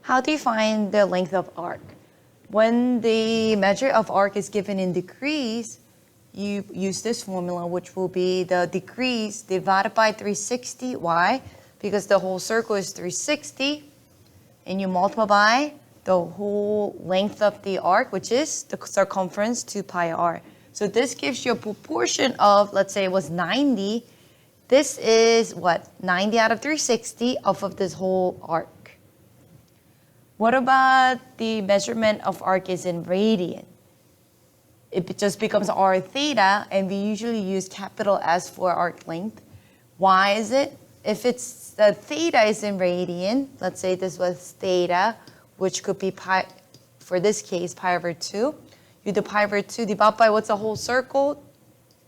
How do you find the length of arc? When the measure of arc is given in degrees, you use this formula, which will be the degrees divided by 360. Why? Because the whole circle is 360, and you multiply by the whole length of the arc, which is the circumference, 2 pi r. So this gives you a proportion of, let's say it was 90. This is what? 90 out of 360 off of this whole arc. What about the measurement of arc is in radian? It just becomes r theta, and we usually use capital S for arc length. Why is it? If it's the theta is in radian, let's say this was theta, which could be pi, for this case, pi over 2. You do pi over 2 divided by what's the whole circle?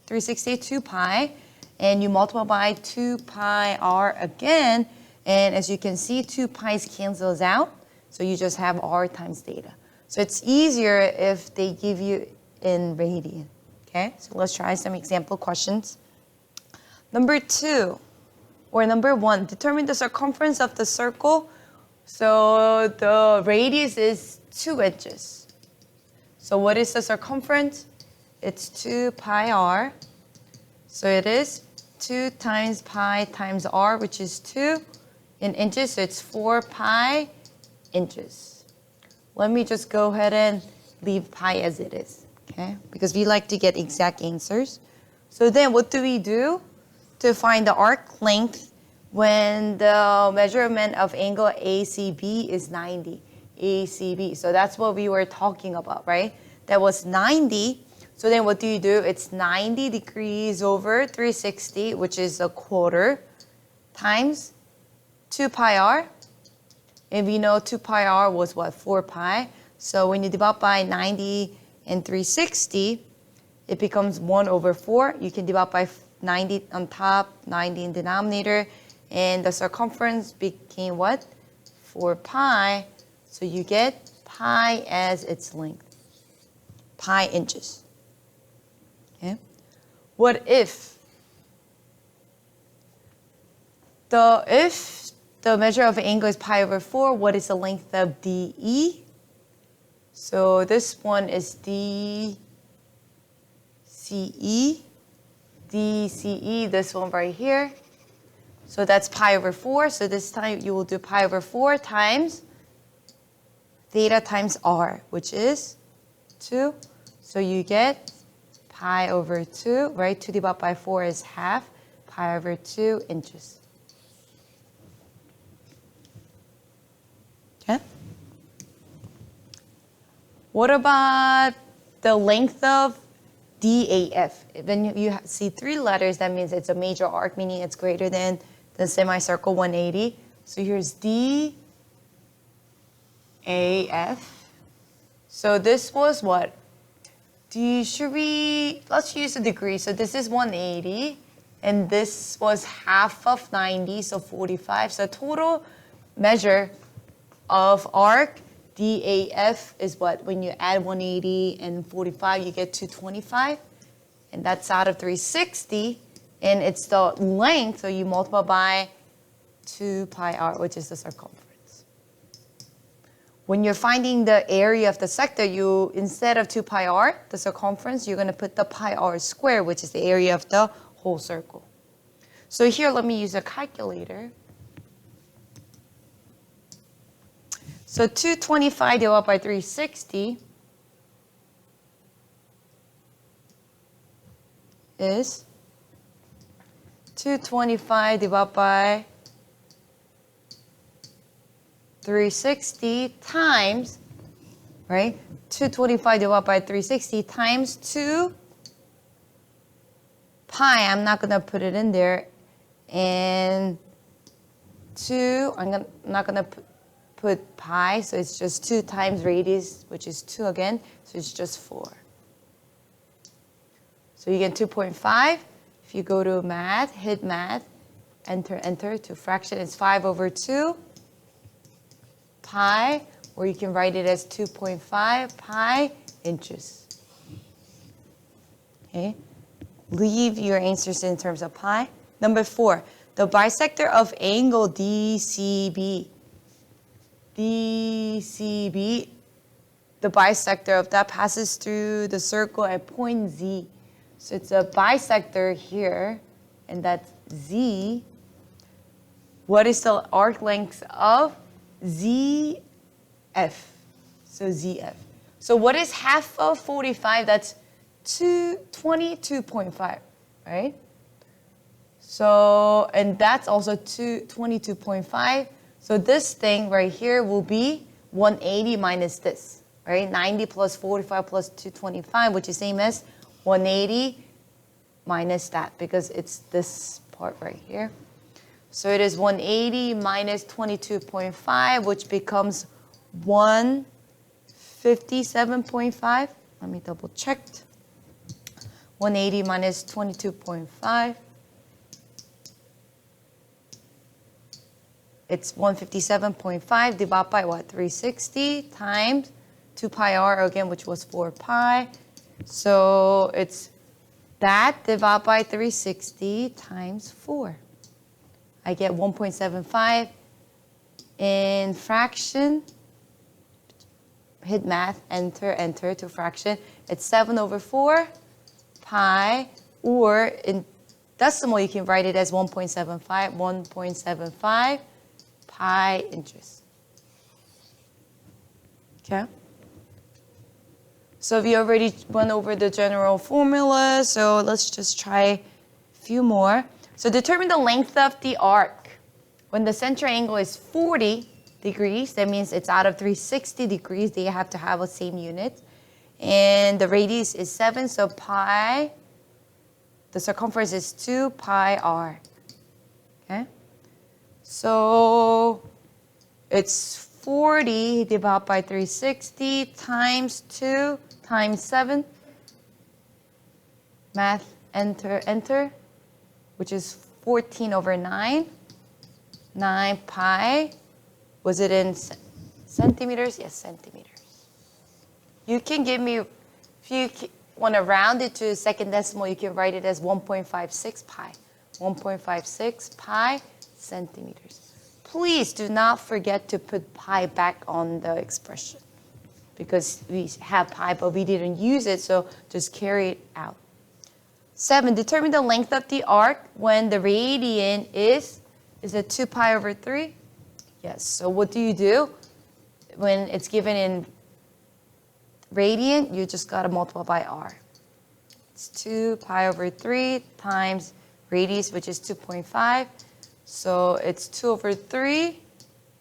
360, 2 pi. And you multiply by 2 pi r again. And as you can see, 2 pi's cancels out. So you just have r times theta. So it's easier if they give you in radian. Okay, so let's try some example questions. Number 2, or number 1, determine the circumference of the circle. So the radius is 2 inches. So what is the circumference? It's 2 pi r. So it is 2 times pi times r, which is 2 in inches. So it's 4 pi inches. Let me just go ahead and leave pi as it is, okay? Because we like to get exact answers. So then what do we do to find the arc length when the measurement of angle ACB is 90? ACB, so that's what we were talking about, right? That was 90. So then what do? It's 90 degrees over 360, which is a quarter, times 2 pi r. And we know 2 pi r was what? 4 pi. So when you divide by 90 and 360, it becomes 1 over 4. You can divide by 90 on top, 90 in denominator. And the circumference became what? 4 pi. So you get pi as its length. Pi inches. Okay. What if the measure of an angle is pi over 4, what is the length of DE? So this one is DCE. DCE, this one right here. So that's pi over 4. So this time you will do pi over 4 times theta times r, which is 2. So you get pi over 2, right? 2 divided by 4 is half. Pi over 2 inches. Okay. What about the length of DAF? When you see 3 letters, that means it's a major arc, meaning it's greater than the semicircle 180. So here's DAF. So this was what? Let's use a degree. So this is 180, and this was half of 90, so 45. So total measure of arc, DAF, is what? When you add 180 and 45, you get 225. And that's out of 360. And it's the length, so you multiply by 2 pi r, which is the circumference. When you're finding the area of the sector, you, instead of 2 pi r, the circumference, you're going to put the pi r squared, which is the area of the whole circle. So here, let me use a calculator. So 225 divided by 360 is 225 divided by 360 times, right? 225 divided by 360 times 2 pi. I'm not going to put it in there. And 2, I'm not going to put pi, so it's just 2 times radius, which is 2 again, so it's just 4. So you get 2.5. If you go to math, hit math, enter to fraction, it's 5 over 2 pi, or you can write it as 2.5 pi inches. Okay, leave your answers in terms of pi. Number 4, the bisector of angle DCB. DCB, the bisector of that passes through the circle at point Z. So it's a bisector here, and that's Z. What is the arc length of ZF? So ZF. So what is half of 45? That's 22.5, right? So, and that's also 22.5. So this thing right here will be 180 minus this, right? 90 plus 45 plus 225, which is same as 180 minus that, because it's this part right here. So it is 180 minus 22.5, which becomes 157.5. Let me double check. 180 minus 22.5. It's 157.5 divided by what? 360 times 2 pi r again, which was 4 pi. So it's that divided by 360 times 4. I get 1.75 in fraction. Hit math, enter to fraction. It's 7/4 pi, or in decimal you can write it as 1.75 pi inches. Okay? So we already went over the general formula, so let's just try a few more. So determine the length of the arc. When the center angle is 40 degrees, that means it's out of 360 degrees, they have to have the same unit. And the radius is 7, so pi, the circumference is 2 pi r. Okay? So it's 40 divided by 360 times 2 times 7. Math, enter, which is 14/9. 9 pi. Was it in centimeters? Yes, centimeters. You can give me, if you want to round it to second decimal, you can write it as 1.56 pi. 1.56 pi centimeters. Please do not forget to put pi back on the expression, because we have pi, but we didn't use it, so just carry it out. 7, determine the length of the arc when the radian is it 2 pi over 3? Yes, so what do you do? When it's given in radian, you just got to multiply by r. It's 2 pi over 3 times radius, which is 2.5. So it's 2/3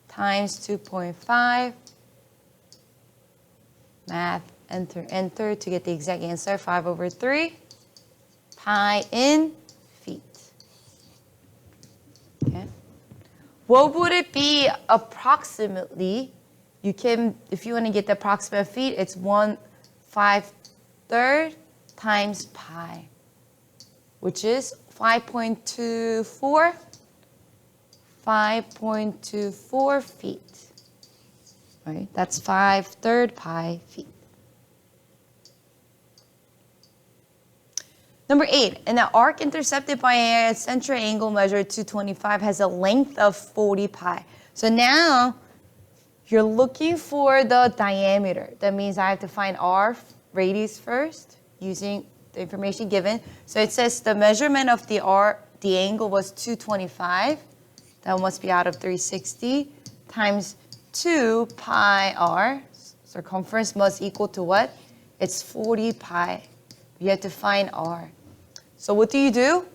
times 2.5. Math, enter to get the exact answer. 5/3 pi in feet. Okay. What would it be approximately? You can, if you want to get the approximate feet, it's 1/5 times pi, which is 5.24. 5.24 feet. Right? That's 5/3 pi feet. Number 8, an arc intercepted by a central angle measured 225 has a length of 40 pi. So now you're looking for the diameter. That means I have to find r radius first using the information given. So it says the measurement of the angle was 225. That must be out of 360 times 2 pi r. Circumference must equal to what? It's 40 pi. You have to find r. So what do?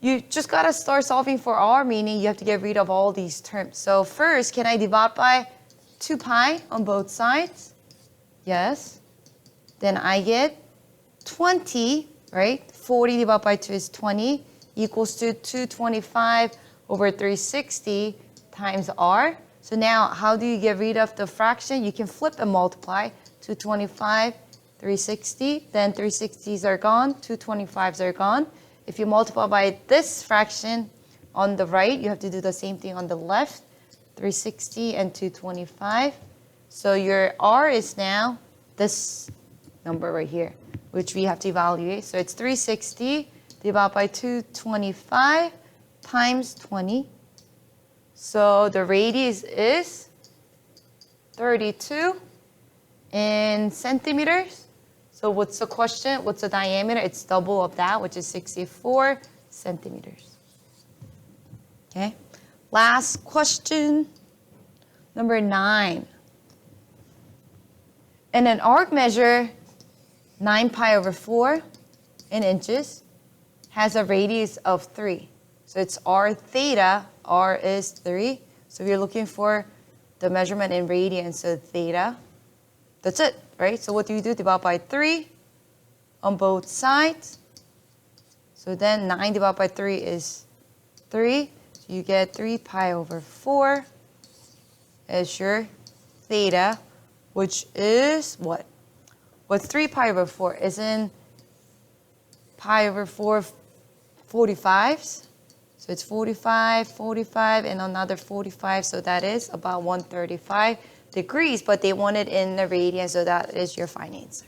You just got to start solving for r, meaning you have to get rid of all these terms. So first, can I divide by 2 pi on both sides? Yes. Then I get 20, right? 40 divided by 2 is 20, equals to 225 over 360 times r. So now, how do you get rid of the fraction? You can flip and multiply. 225, 360, then 360s are gone, 225s are gone. If you multiply by this fraction on the right, you have to do the same thing on the left. 360 and 225. So your r is now this number right here, which we have to evaluate. So it's 360 divided by 225 times 20. So the radius is 32 in centimeters. So what's the question? What's the diameter? It's double of that, which is 64 centimeters. Okay. Last question, number 9. In an arc measure 9 pi over 4 in inches has a radius of 3. So it's r theta, r is 3. So if you're looking for the measurement in radians, so theta, that's it, right? So what do? Divide by 3 on both sides. So then 9 divided by 3 is 3. So you get 3 pi over 4 as your theta, which is what? What's 3 pi over 4? Isn't pi over 4 45s? So it's 45, 45, and another 45. So that is about 135 degrees. But they want it in the radian, so that is your final answer.